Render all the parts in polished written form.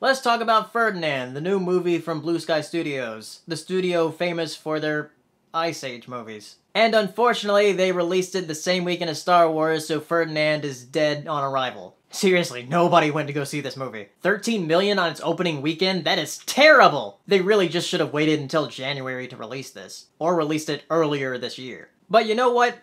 Let's talk about Ferdinand, the new movie from Blue Sky Studios, the studio famous for their Ice Age movies. And unfortunately, they released it the same weekend as Star Wars, so Ferdinand is dead on arrival. Seriously, nobody went to go see this movie. 13 million on its opening weekend? That is terrible! They really just should have waited until January to release this. Or released it earlier this year. But you know what?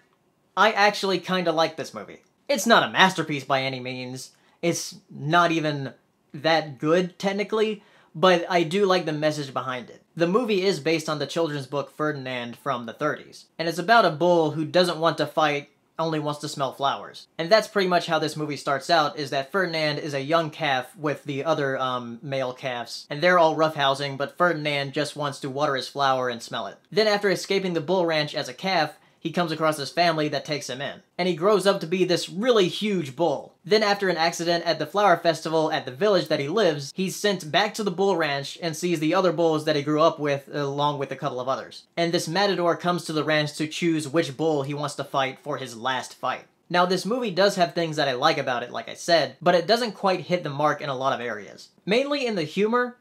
I actually kinda like this movie. It's not a masterpiece by any means. It's not even that good, technically, but I do like the message behind it. The movie is based on the children's book Ferdinand from the 30s, and it's about a bull who doesn't want to fight, only wants to smell flowers. And that's pretty much how this movie starts out, is that Ferdinand is a young calf with the other male calves, and they're all roughhousing, but Ferdinand just wants to water his flower and smell it. Then after escaping the bull ranch as a calf, he comes across his family that takes him in. And he grows up to be this really huge bull. Then after an accident at the flower festival at the village that he lives, he's sent back to the bull ranch and sees the other bulls that he grew up with along with a couple of others. And this matador comes to the ranch to choose which bull he wants to fight for his last fight. Now this movie does have things that I like about it, like I said, but it doesn't quite hit the mark in a lot of areas. Mainly in the humor.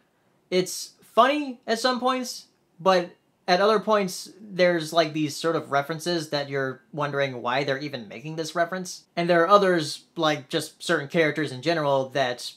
It's funny at some points, but at other points, there's like these sort of references that you're wondering why they're even making this reference. And there are others, like just certain characters in general, that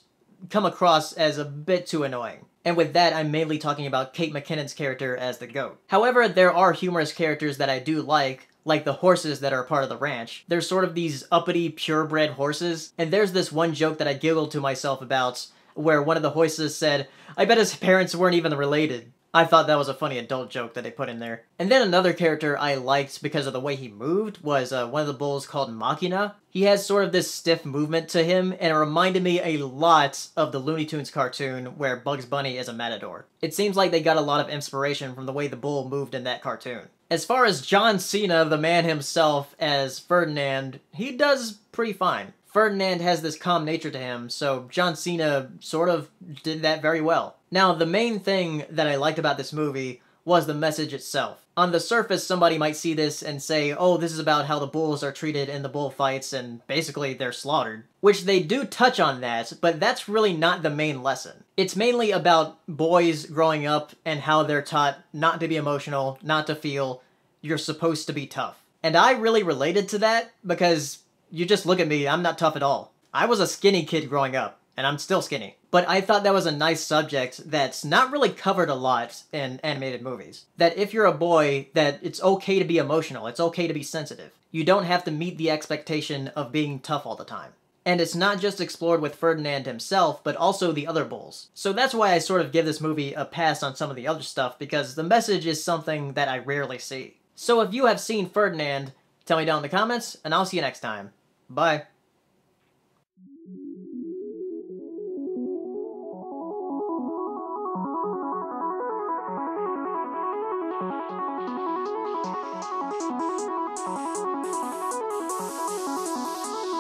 come across as a bit too annoying. And with that, I'm mainly talking about Kate McKinnon's character as the goat. However, there are humorous characters that I do like the horses that are part of the ranch. They're sort of these uppity, purebred horses. And there's this one joke that I giggled to myself about, where one of the horses said, "I bet his parents weren't even related." I thought that was a funny adult joke that they put in there. And then another character I liked because of the way he moved was one of the bulls called Machina. He has sort of this stiff movement to him, and it reminded me a lot of the Looney Tunes cartoon where Bugs Bunny is a matador. It seems like they got a lot of inspiration from the way the bull moved in that cartoon. As far as John Cena, the man himself, as Ferdinand, he does pretty fine. Ferdinand has this calm nature to him, so John Cena sort of did that very well. Now, the main thing that I liked about this movie was the message itself. On the surface, somebody might see this and say, oh, this is about how the bulls are treated in the bullfights and basically they're slaughtered. Which they do touch on that, but that's really not the main lesson. It's mainly about boys growing up and how they're taught not to be emotional, not to feel, you're supposed to be tough. And I really related to that because you just look at me, I'm not tough at all. I was a skinny kid growing up, and I'm still skinny. But I thought that was a nice subject that's not really covered a lot in animated movies. That if you're a boy, that it's okay to be emotional, it's okay to be sensitive. You don't have to meet the expectation of being tough all the time. And it's not just explored with Ferdinand himself, but also the other bulls. So that's why I sort of give this movie a pass on some of the other stuff, because the message is something that I rarely see. So if you have seen Ferdinand, tell me down in the comments, and I'll see you next time. Bye.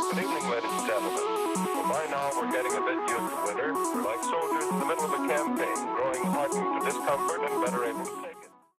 Good evening, ladies and gentlemen. Well, by now we're getting a bit used to winter. We're like soldiers in the middle of a campaign, growing hardened to discomfort and better able to